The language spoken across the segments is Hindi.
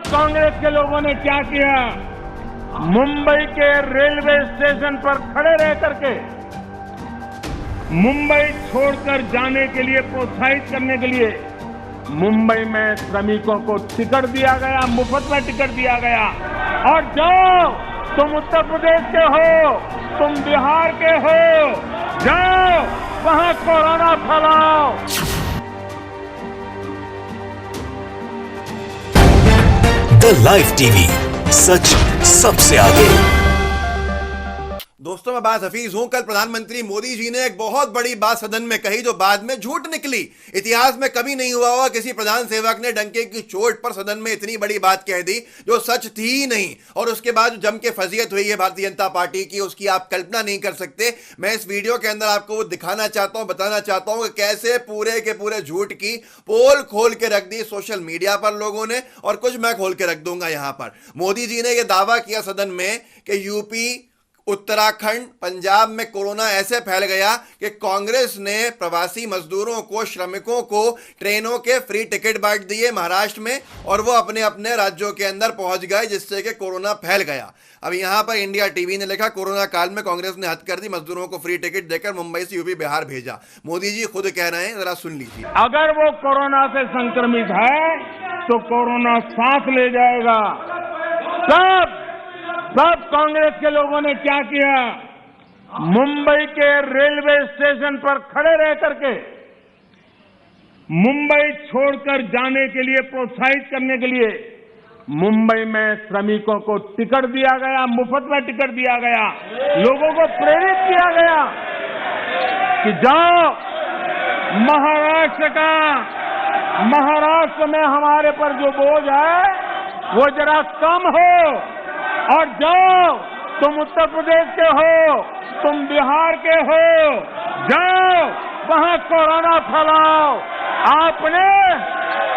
कांग्रेस के लोगों ने क्या किया, मुंबई के रेलवे स्टेशन पर खड़े रह करके मुंबई छोड़कर जाने के लिए प्रोत्साहित करने के लिए मुंबई में श्रमिकों को टिकट दिया गया, मुफ्त में टिकट दिया गया। और जाओ, तुम उत्तर प्रदेश के हो, तुम बिहार के हो, जाओ वहां कोरोना फैलाओ। द लाइव टीवी, सच सबसे आगे। दोस्तों, मैं बात हफीज हूं। कल प्रधानमंत्री मोदी जी ने एक बहुत बड़ी बात सदन में कही जो बाद में झूठ निकली। इतिहास में कभी नहीं हुआ होगा किसी प्रधान सेवक ने डंके की चोट पर सदन में इतनी बड़ी बात कह दी जो सच थी ही नहीं, और उसके बाद जम के फजीयत हुई है भारतीय जनता पार्टी की, उसकी आप कल्पना नहीं कर सकते। मैं इस वीडियो के अंदर आपको वो दिखाना चाहता हूं, बताना चाहता हूं कि कैसे पूरे के पूरे झूठ की पोल खोल के रख दी सोशल मीडिया पर लोगों ने, और कुछ मैं खोल के रख दूंगा यहां पर। मोदी जी ने यह दावा किया सदन में कि यूपी, उत्तराखंड, पंजाब में कोरोना ऐसे फैल गया कि कांग्रेस ने प्रवासी मजदूरों को, श्रमिकों को ट्रेनों के फ्री टिकट बांट दिए महाराष्ट्र में, और वो अपने अपने राज्यों के अंदर पहुंच गए, जिससे कि कोरोना फैल गया। अब यहां पर इंडिया टीवी ने लिखा, कोरोना काल में कांग्रेस ने हद कर दी, मजदूरों को फ्री टिकट देकर मुंबई से यूपी बिहार भेजा। मोदी जी खुद कह रहे हैं, जरा सुन लीजिए। अगर वो कोरोना से संक्रमित है तो कोरोना सांस ले जाएगा। सब कांग्रेस के लोगों ने क्या किया, मुंबई के रेलवे स्टेशन पर खड़े रह करके मुंबई छोड़कर जाने के लिए प्रोत्साहित करने के लिए मुंबई में श्रमिकों को टिकट दिया गया, मुफ्त में टिकट दिया गया, लोगों को प्रेरित किया गया कि जाओ महाराष्ट्र में हमारे पर जो बोझ है वो जरा कम हो, और जाओ, तुम उत्तर प्रदेश के हो, तुम बिहार के हो, जाओ वहां कोरोना फैलाओ।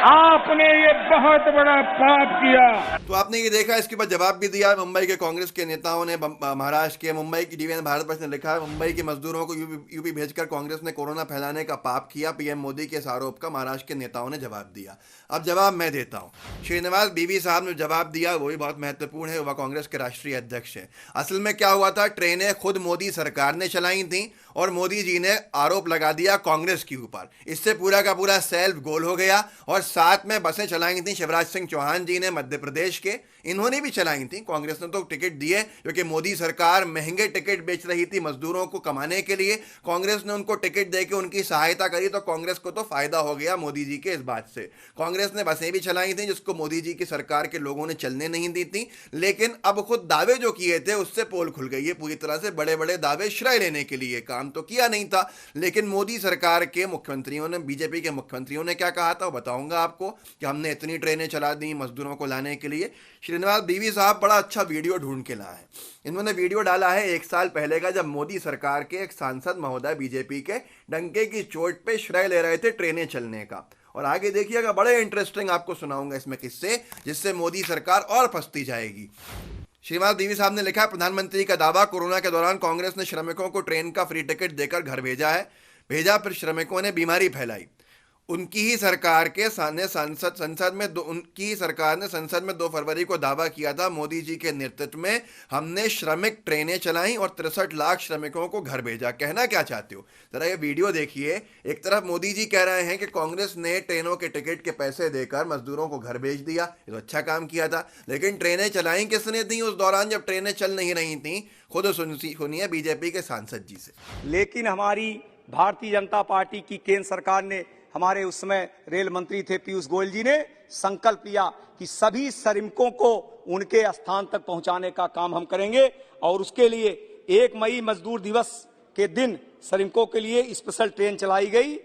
आपने ये बहुत बड़ा पाप किया। तो आपने ये देखा, इसके बाद जवाब भी दिया मुंबई के कांग्रेस के नेताओं ने। महाराष्ट्र के मुंबई की टीवी भारत ने लिखा है, मुंबई के मजदूरों को यूपी भेजकर कांग्रेस ने कोरोना फैलाने का पाप किया। पीएम मोदी के इस आरोप का महाराष्ट्र के नेताओं ने जवाब दिया। अब जवाब मैं देता हूं। श्रीनिवास बीवी साहब ने जवाब दिया, वो भी बहुत महत्वपूर्ण है, वह कांग्रेस के राष्ट्रीय अध्यक्ष है। असल में क्या हुआ था, ट्रेनें खुद मोदी सरकार ने चलाई थी और मोदी जी ने आरोप लगा दिया कांग्रेस के ऊपर। इससे पूरा का पूरा सेल्फ गोल हो गया। और साथ में बसें चलाई थी शिवराज सिंह चौहान जी ने, मध्य प्रदेश के, इन्होंने भी चलाई थी। कांग्रेस ने तो टिकट दिए क्योंकि मोदी सरकार महंगे टिकट बेच रही थी मजदूरों को कमाने के लिए। कांग्रेस ने उनको टिकट देकर उनकी सहायता करी, तो कांग्रेस को तो फायदा हो गया मोदी जी के इस बात से। कांग्रेस ने बसें भी चलाई थी जिसको मोदी जी की सरकार के लोगों ने चलने नहीं दी थी। लेकिन अब खुद दावे जो किए थे उससे पोल खुल गई है पूरी तरह से। बड़े बड़े दावे श्रेय लेने के लिए, काम तो किया नहीं था। लेकिन मोदी सरकार के मुख्यमंत्रियों ने, बीजेपी के मुख्यमंत्रियों ने क्या कहा था वो बताऊंगा आपको, कि हमने इतनी ट्रेनें चला दी मजदूरों को लाने के लिए। श्रीनिवास बीवी साहब बड़ा अच्छा वीडियो ढूंढ के लाए हैं। इन्होंने वीडियो डाला है 1 साल पहले का, जब मोदी सरकार के एक सांसद महोदय बीजेपी के डंके की चोट पे श्रेय ले रहे थे ट्रेनें चलने का। और आगे देखिएगा, बड़े इंटरेस्टिंग आपको सुनाऊंगा इसमें किस्से, जिससे मोदी सरकार और फंसती जाएगी। श्रीनिवास बीवी साहब ने लिखा है, प्रधानमंत्री का दावा, कोरोना के दौरान कांग्रेस ने श्रमिकों को ट्रेन का फ्री टिकट देकर घर भेजा है। फिर श्रमिकों ने बीमारी फैलाई। उनकी ही सरकार ने संसद में 2 फरवरी को दावा किया था, मोदी जी के नेतृत्व में हमने श्रमिक ट्रेनें चलाई और 63 लाख श्रमिकों को घर भेजा। कहना क्या चाहते हो, जरा ये वीडियो देखिए। एक तरफ मोदी जी कह रहे हैं कि कांग्रेस ने ट्रेनों के टिकट के पैसे देकर मजदूरों को घर भेज दिया, ये तो अच्छा काम किया था। लेकिन ट्रेनें चलाई किसने थी उस दौरान जब ट्रेनें चल नहीं रही थी? खुद सुनिए बीजेपी के सांसद जी से। लेकिन हमारी भारतीय जनता पार्टी की केंद्र सरकार ने, हमारे उस समय रेल मंत्री थे पीयूष गोयल जी ने, संकल्प लिया कि सभी श्रमिकों को उनके स्थान तक पहुंचाने का काम हम करेंगे। और उसके लिए 1 मई मजदूर दिवस के दिन श्रमिकों के लिए स्पेशल ट्रेन चलाई गई।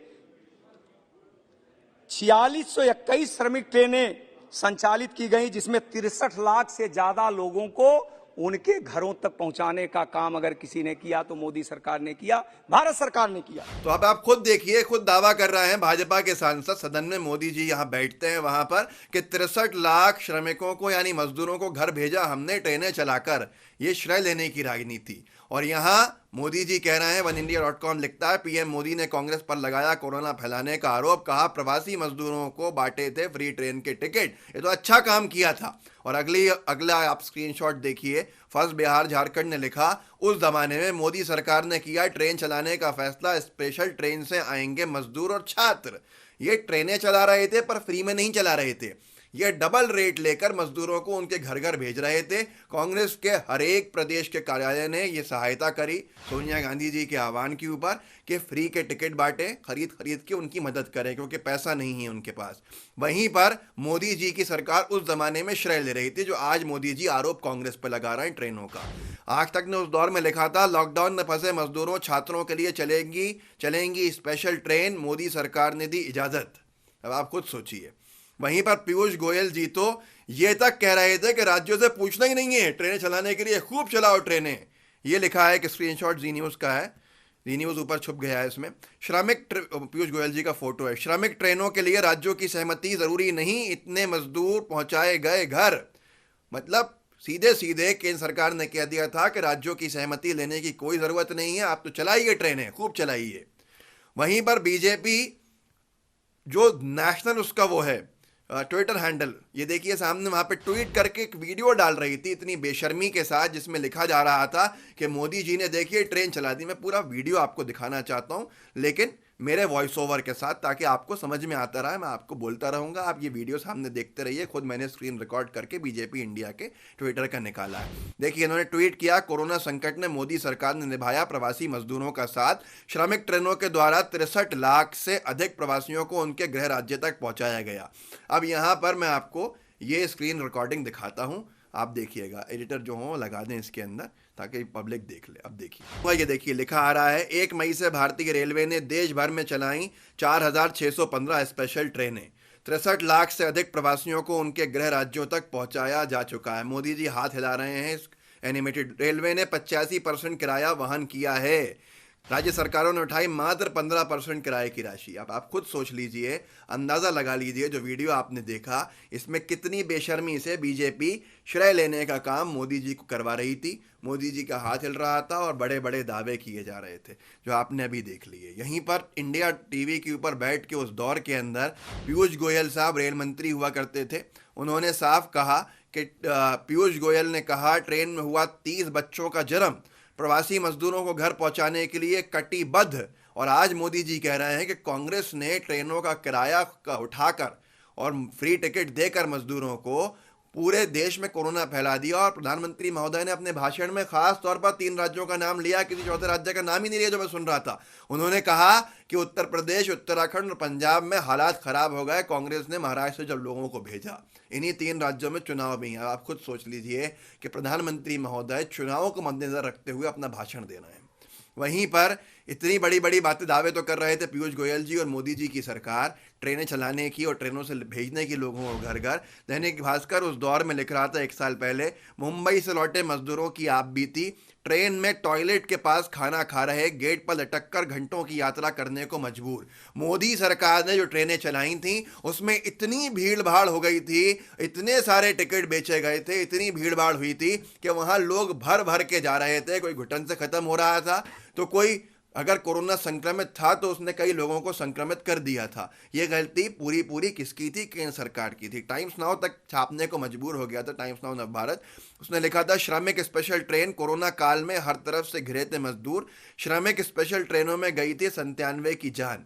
4621 श्रमिक ट्रेनें संचालित की गई, जिसमें 63 लाख से ज्यादा लोगों को उनके घरों तक पहुंचाने का काम अगर किसी ने किया तो मोदी सरकार ने किया, भारत सरकार ने किया। तो अब आप खुद देखिए, खुद दावा कर रहे हैं भाजपा के सांसद, सदन में मोदी जी यहां बैठते हैं वहां पर, कि 63 लाख श्रमिकों को यानी मजदूरों को घर भेजा हमने ट्रेनें चलाकर। ये श्रेय लेने की राजनीति। और यहां मोदी जी कह रहे हैं, oneindia.com लिखता है, पीएम मोदी ने कांग्रेस पर लगाया कोरोना फैलाने का आरोप, कहा प्रवासी मजदूरों को बांटे थे फ्री ट्रेन के टिकट, ये तो अच्छा काम किया था। और अगला आप स्क्रीनशॉट देखिए, फर्स्ट बिहार झारखंड ने लिखा, उस जमाने में मोदी सरकार ने किया ट्रेन चलाने का फैसला, स्पेशल ट्रेन से आएंगे मजदूर और छात्र। ये ट्रेनें चला रहे थे पर फ्री में नहीं चला रहे थे, ये डबल रेट लेकर मजदूरों को उनके घर घर भेज रहे थे। कांग्रेस के हर एक प्रदेश के कार्यालय ने ये सहायता करी सोनिया गांधी जी के आह्वान के ऊपर कि फ्री के टिकट बांटे, खरीद के उनकी मदद करें, क्योंकि पैसा नहीं है उनके पास। वहीं पर मोदी जी की सरकार उस जमाने में श्रेय ले रही थी, जो आज मोदी जी आरोप कांग्रेस पर लगा रहे हैं ट्रेनों का। आज तक ने उस दौर में लिखा था, लॉकडाउन में फंसे मजदूरों छात्रों के लिए चलेंगी स्पेशल ट्रेन, मोदी सरकार ने दी इजाजत। अब आप खुद सोचिए। वहीं पर पीयूष गोयल जी तो ये तक कह रहे थे कि राज्यों से पूछना ही नहीं है ट्रेनें चलाने के लिए, खूब चलाओ ट्रेनें। ये लिखा है कि स्क्रीनशॉट जी न्यूज़ का है, जी न्यूज़ ऊपर छुप गया है इसमें। पीयूष गोयल जी का फोटो है। श्रमिक ट्रेनों के लिए राज्यों की सहमति जरूरी नहीं, इतने मजदूर पहुंचाए गए घर। मतलब सीधे सीधे केंद्र सरकार ने कह दिया था कि राज्यों की सहमति लेने की कोई जरूरत नहीं है, आप तो चलाइए ट्रेनें, खूब चलाइए। वहीं पर बीजेपी जो नेशनल उसका वो है ट्विटर हैंडल, ये देखिए सामने, वहां पे ट्वीट करके एक वीडियो डाल रही थी इतनी बेशर्मी के साथ, जिसमें लिखा जा रहा था कि मोदी जी ने देखिए ट्रेन चला दी। मैं पूरा वीडियो आपको दिखाना चाहता हूं, लेकिन मेरे वॉइस ओवर के साथ, ताकि आपको समझ में आता रहा। मैं आपको बोलता रहूंगा, आप ये वीडियो सामने देखते रहिए। खुद मैंने स्क्रीन रिकॉर्ड करके बीजेपी इंडिया के ट्विटर का निकाला है। देखिए इन्होंने ट्वीट किया, कोरोना संकट में मोदी सरकार ने निभाया प्रवासी मजदूरों का साथ, श्रमिक ट्रेनों के द्वारा 63 लाख से अधिक प्रवासियों को उनके गृह राज्य तक पहुंचाया गया। अब यहां पर मैं आपको ये स्क्रीन रिकॉर्डिंग दिखाता हूं, आप देखिएगा। एडिटर जो हो लगा दें इसके अंदर ताकि पब्लिक देख ले। अब देखिए, ये देखिए लिखा आ रहा है, 1 मई से भारतीय रेलवे ने देश भर में चलाई 4615 स्पेशल ट्रेनें, 63 लाख से अधिक प्रवासियों को उनके गृह राज्यों तक पहुंचाया जा चुका है। मोदी जी हाथ हिला रहे हैं एनिमेटेड। रेलवे ने 85% किराया वहन किया है, राज्य सरकारों ने उठाई मात्र 15% किराए की राशि। अब आप खुद सोच लीजिए, अंदाजा लगा लीजिए, जो वीडियो आपने देखा इसमें कितनी बेशर्मी से बीजेपी श्रेय लेने का काम मोदी जी को करवा रही थी। मोदी जी का हाथ हिल रहा था और बड़े बड़े दावे किए जा रहे थे, जो आपने अभी देख लिए। यहीं पर इंडिया टीवी के ऊपर बैठ के उस दौर के अंदर पीयूष गोयल साहब रेल मंत्री हुआ करते थे, उन्होंने साफ कहा कि पीयूष गोयल ने कहा, ट्रेन में हुआ 30 बच्चों का जन्म, प्रवासी मजदूरों को घर पहुंचाने के लिए कटिबद्ध। और आज मोदी जी कह रहे हैं कि कांग्रेस ने ट्रेनों का किराया उठाकर और फ्री टिकट देकर मजदूरों को पूरे देश में कोरोना फैला दिया। और प्रधानमंत्री महोदय ने अपने भाषण में खास तौर पर 3 राज्यों का नाम लिया, किसी चौथे राज्य का नाम ही नहीं लिया जो मैं सुन रहा था। उन्होंने कहा कि उत्तर प्रदेश, उत्तराखंड और पंजाब में हालात खराब हो गए, कांग्रेस ने महाराष्ट्र से जब लोगों को भेजा। इन्हीं 3 राज्यों में चुनाव भी हैं। आप खुद सोच लीजिए कि प्रधानमंत्री महोदय चुनावों को मद्देनजर रखते हुए अपना भाषण दे रहे हैं। वहीं पर इतनी बड़ी बड़ी बातें दावे तो कर रहे थे पीयूष गोयल जी और मोदी जी की सरकार ट्रेनें चलाने की और ट्रेनों से भेजने की लोगों को घर घर। दैनिक भास्कर उस दौर में लिख रहा था 1 साल पहले, मुंबई से लौटे मजदूरों की आप बीती, ट्रेन में टॉयलेट के पास खाना खा रहे, गेट पर लटक कर घंटों की यात्रा करने को मजबूर। मोदी सरकार ने जो ट्रेनें चलाई थी उसमें इतनी भीड़ भाड़ हो गई थी, इतने सारे टिकट बेचे गए थे, इतनी भीड़ भाड़ हुई थी कि वहां लोग भर भर के जा रहे थे। कोई घुटन से खत्म हो रहा था तो कोई अगर कोरोना संक्रमित था तो उसने कई लोगों को संक्रमित कर दिया था। यह गलती पूरी किसकी थी? केंद्र सरकार की थी। टाइम्स नाउ तक छापने को मजबूर हो गया था, टाइम्स नाउ नव भारत। उसने लिखा था, श्रमिक स्पेशल ट्रेन, कोरोना काल में हर तरफ से घिरे थे मजदूर, श्रमिक स्पेशल ट्रेनों में गई थी 97 की जान।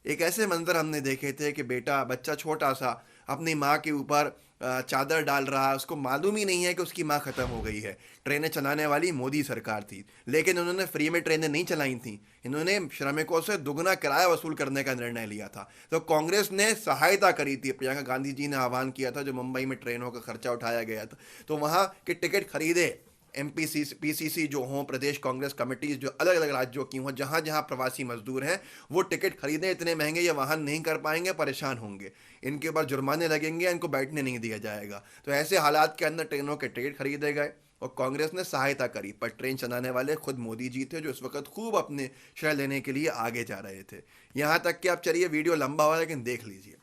एक ऐसे मंजर हमने देखे थे कि बच्चा छोटा सा अपनी माँ के ऊपर चादर डाल रहा है, उसको मालूम ही नहीं है कि उसकी माँ खत्म हो गई है। ट्रेनें चलाने वाली मोदी सरकार थी, लेकिन उन्होंने फ्री में ट्रेनें नहीं चलाई थी, इन्होंने श्रमिकों से दुगना किराया वसूल करने का निर्णय लिया था। तो कांग्रेस ने सहायता करी थी, प्रियंका गांधी जी ने आह्वान किया था, जो मुंबई में ट्रेनों का खर्चा उठाया गया था, तो वहाँ के टिकट खरीदे पीसीसी जो हों, प्रदेश कांग्रेस कमेटीज जो अलग अलग राज्यों की हों, जहां जहां प्रवासी मजदूर हैं वो टिकट खरीदें। इतने महंगे ये वाहन नहीं कर पाएंगे, परेशान होंगे, इनके ऊपर जुर्माने लगेंगे, इनको बैठने नहीं दिया जाएगा। तो ऐसे हालात के अंदर ट्रेनों के टिकट खरीदे गए और कांग्रेस ने सहायता करी। पर ट्रेन चलाने वाले खुद मोदी जी थे, जो इस वक्त खूब अपने श्रेय लेने के लिए आगे जा रहे थे। यहाँ तक कि आप चलिए वीडियो लंबा हुआ, लेकिन देख लीजिए,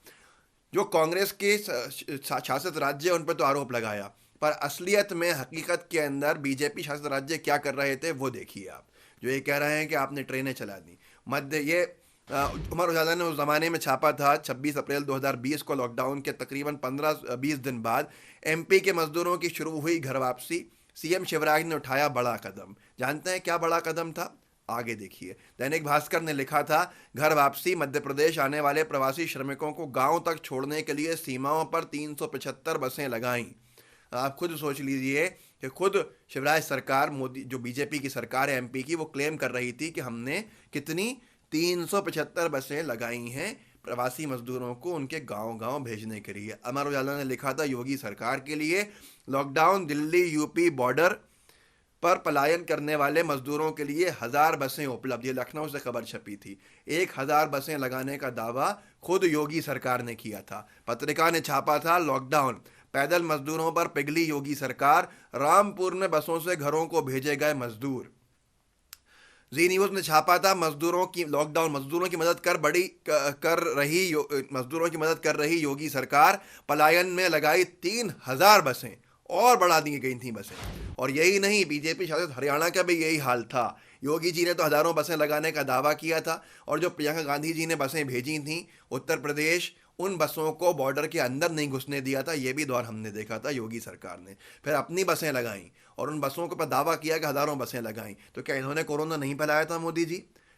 जो कांग्रेस के शासित राज्य उन पर तो आरोप लगाया, पर असलियत में हकीकत के अंदर बीजेपी शासित राज्य क्या कर रहे थे वो देखिए आप। जो ये कह रहे हैं कि आपने ट्रेनें चला दी मध्य, ये उमर उजाला ने उस ज़माने में छापा था 26 अप्रैल 2020 को लॉकडाउन के तकरीबन 15-20 दिन बाद एमपी के मजदूरों की शुरू हुई घर वापसी। सीएम शिवराज ने उठाया बड़ा कदम। जानते हैं क्या बड़ा कदम था? आगे देखिए। दैनिक भास्कर ने लिखा था, घर वापसी, मध्य प्रदेश आने वाले प्रवासी श्रमिकों को गांव तक छोड़ने के लिए सीमाओं पर 375 बसें लगाईं। आप खुद सोच लीजिए कि खुद शिवराज सरकार, मोदी जो बीजेपी की सरकार है एमपी की, वो क्लेम कर रही थी कि हमने कितनी 375 बसें लगाई हैं प्रवासी मजदूरों को उनके गांव-गांव भेजने के लिए। अमर उजाला ने लिखा था, योगी सरकार के लिए लॉकडाउन, दिल्ली यूपी बॉर्डर पर पलायन करने वाले मजदूरों के लिए 1000 बसें उपलब्ध। ये लखनऊ से खबर छपी थी। 1000 बसें लगाने का दावा खुद योगी सरकार ने किया था। पत्रिका ने छापा था, लॉकडाउन, पैदल मजदूरों पर पिघली योगी सरकार, रामपुर में बसों से घरों को भेजे गए मजदूर। जी न्यूज ने छापा था, मजदूरों की लॉकडाउन, मजदूरों की मदद कर रही योगी सरकार, पलायन में लगाई 3000 बसें और बढ़ा दी गई थी बसें। और यही नहीं, बीजेपी शासित हरियाणा का भी यही हाल था। योगी जी ने तो हजारों बसें लगाने का दावा किया था और जो प्रियंका गांधी जी ने बसें भेजी थी उत्तर प्रदेश, उन बसों को बॉर्डर के अंदर नहीं घुसने दिया था। ये भी दौर हमने देखा था योगी सरकार ने। फिर अपनी बसें लगाईं और उन बसों के ऊपर दावा किया कि हजारों बसें लगाईं। तो क्या इन्होंने कोरोना नहीं फैलाया था मोदी जी?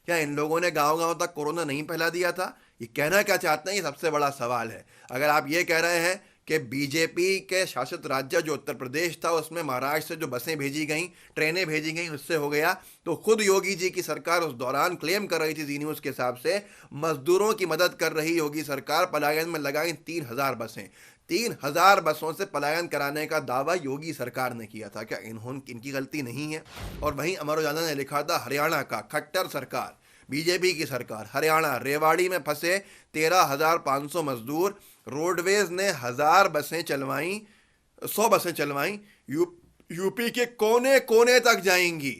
क्या इन लोगों ने गांव-गांव तक कोरोना नहीं फैला दिया था? ये कहना क्या चाहते हैं, ये सबसे बड़ा सवाल है। अगर आप ये कह रहे हैं कि बीजेपी के शासित राज्य जो उत्तर प्रदेश था उसमें महाराष्ट्र से जो बसें भेजी गईं, ट्रेनें भेजी गईं, उससे हो गया, तो खुद योगी जी की सरकार उस दौरान क्लेम कर रही थी जी न्यूज़ के हिसाब से, मजदूरों की मदद कर रही योगी सरकार, पलायन में लगाई 3000 बसें। 3000 बसों से पलायन कराने का दावा योगी सरकार ने किया था। क्या इनकी गलती नहीं है? और वहीं अमर उजाला ने लिखा था, हरियाणा का खट्टर सरकार, बीजेपी की सरकार, हरियाणा, रेवाड़ी में फंसे 13,500 मजदूर, रोडवेज ने 1000 बसें चलवाई, 100 बसें चलवाई, यूपी के कोने कोने तक जाएंगी।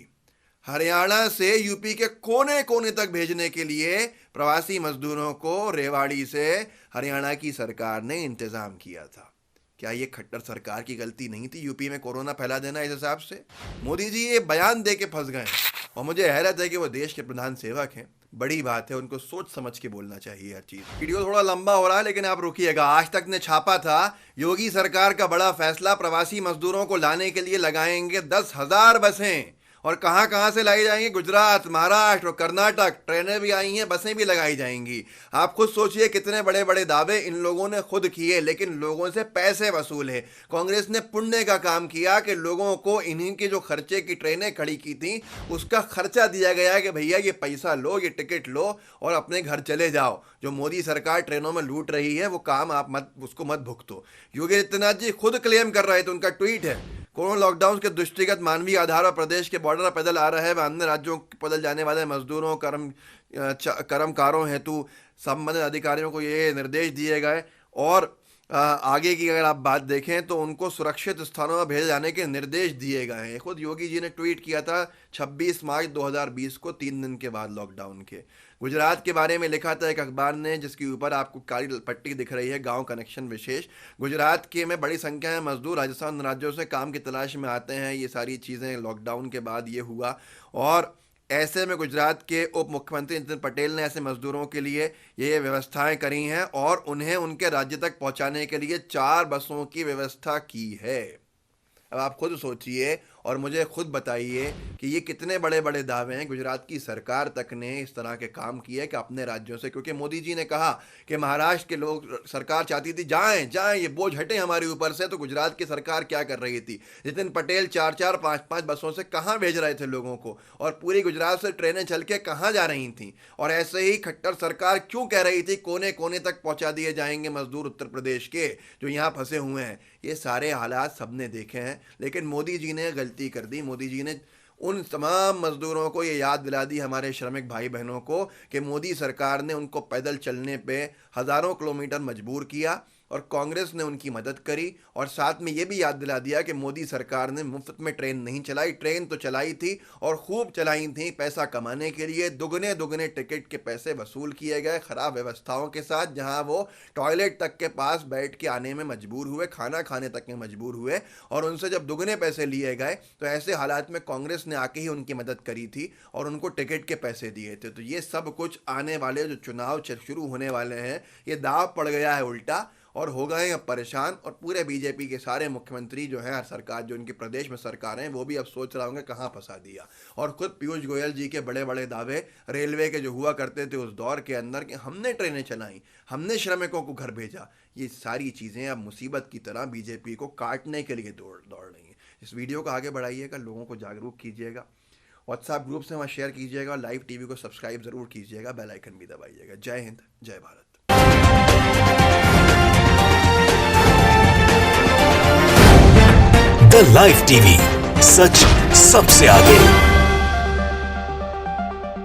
हरियाणा से यूपी के कोने कोने तक भेजने के लिए प्रवासी मजदूरों को रेवाड़ी से हरियाणा की सरकार ने इंतजाम किया था। क्या ये खट्टर सरकार की गलती नहीं थी यूपी में कोरोना फैला देना? इस हिसाब से मोदी जी ये बयान दे के फंस गए और मुझे हैरत है कि वो देश के प्रधान सेवक हैं। बड़ी बात है, उनको सोच समझ के बोलना चाहिए हर चीज। वीडियो थोड़ा लंबा हो रहा है लेकिन आप रुकिएगा। आज तक ने छापा था, योगी सरकार का बड़ा फैसला, प्रवासी मजदूरों को लाने के लिए लगाएंगे 10,000 बसें। और कहां कहां से लाई जाएंगी? गुजरात, महाराष्ट्र और कर्नाटक। ट्रेनें भी आई हैं, बसें भी लगाई जाएंगी। आप खुद सोचिए कितने बड़े बड़े दावे इन लोगों ने खुद किए, लेकिन लोगों से पैसे वसूल है। कांग्रेस ने पुण्य का काम किया कि लोगों को इन्हीं के जो खर्चे की ट्रेनें खड़ी की थी उसका खर्चा दिया गया कि भैया ये पैसा लो, ये टिकट लो और अपने घर चले जाओ। जो मोदी सरकार ट्रेनों में लूट रही है वो काम आप उसको मत भुगतो। योगी आदित्यनाथ जी खुद क्लेम कर रहे थे, उनका ट्वीट है, कोरोना लॉकडाउन के दृष्टिगत मानवीय आधार पर प्रदेश के बॉर्डर पर पैदल आ रहे व अन्य राज्यों पैदल जाने वाले मजदूरों, कर्मकारों हेतु संबंधित अधिकारियों को ये निर्देश दिए गए। और आगे की अगर आप बात देखें तो उनको सुरक्षित स्थानों में भेजे जाने के निर्देश दिए गए हैं। खुद योगी जी ने ट्वीट किया था 26 मार्च 2020 को, 3 दिन के बाद लॉकडाउन के। गुजरात के बारे में लिखा था एक अखबार ने, जिसके ऊपर आपको काली पट्टी दिख रही है, गांव कनेक्शन विशेष। गुजरात के में बड़ी संख्या में मजदूर राजस्थान राज्यों से काम की तलाश में आते हैं। ये सारी चीज़ें लॉकडाउन के बाद ये हुआ और ऐसे में गुजरात के उप मुख्यमंत्री नितिन पटेल ने ऐसे मजदूरों के लिए ये व्यवस्थाएं करी हैं और उन्हें उनके राज्य तक पहुंचाने के लिए 4 बसों की व्यवस्था की है। अब आप खुद सोचिए और मुझे खुद बताइए कि ये कितने बड़े बड़े दावे हैं। गुजरात की सरकार तक ने इस तरह के काम किए कि अपने राज्यों से, क्योंकि मोदी जी ने कहा कि महाराष्ट्र के लोग, सरकार चाहती थी जाएं जाएं, ये बोझ हटे हमारे ऊपर से, तो गुजरात की सरकार क्या कर रही थी? नितिन पटेल 4-4, 5-5 बसों से कहाँ भेज रहे थे लोगों को और पूरी गुजरात से ट्रेनें चल के कहाँ जा रही थी? और ऐसे ही खट्टर सरकार क्यों कह रही थी कोने कोने तक पहुँचा दिए जाएंगे मजदूर उत्तर प्रदेश के जो यहाँ फंसे हुए हैं? ये सारे हालात सबने देखे हैं, लेकिन मोदी जी ने गलती कर दी। मोदी जी ने उन तमाम मजदूरों को ये याद दिला दी, हमारे श्रमिक भाई बहनों को, कि मोदी सरकार ने उनको पैदल चलने पे हज़ारों किलोमीटर मजबूर किया और कांग्रेस ने उनकी मदद करी और साथ में ये भी याद दिला दिया कि मोदी सरकार ने मुफ्त में ट्रेन नहीं चलाई, ट्रेन तो चलाई थी और खूब चलाई थी पैसा कमाने के लिए। दुगने दुगने टिकट के पैसे वसूल किए गए खराब व्यवस्थाओं के साथ, जहां वो टॉयलेट तक के पास बैठ के आने में मजबूर हुए, खाना खाने तक में मजबूर हुए और उनसे जब दुगने पैसे लिए गए तो ऐसे हालात में कांग्रेस ने आके ही उनकी मदद करी थी और उनको टिकट के पैसे दिए थे। तो ये सब कुछ आने वाले जो चुनाव शुरू होने वाले हैं, ये दाव पड़ गया है उल्टा और हो गए हैं परेशान। और पूरे बीजेपी के सारे मुख्यमंत्री जो हैं, हर सरकार जो उनके प्रदेश में सरकार हैं, वो भी अब सोच रहे होंगे कहाँ फंसा दिया। और खुद पीयूष गोयल जी के बड़े बड़े दावे रेलवे के जो हुआ करते थे उस दौर के अंदर कि हमने ट्रेनें चलाई, हमने श्रमिकों को घर भेजा, ये सारी चीज़ें अब मुसीबत की तरह बीजेपी को काटने के लिए दौड़ रही हैं। इस वीडियो को आगे बढ़ाइएगा, लोगों को जागरूक कीजिएगा, व्हाट्सएप ग्रुप से वहाँ शेयर कीजिएगा, लाइव टीवी को सब्सक्राइब ज़रूर कीजिएगा, बेल आइकन भी दबाइएगा। जय हिंद, जय भारत। द लाइव टीवी, सच सबसे आगे।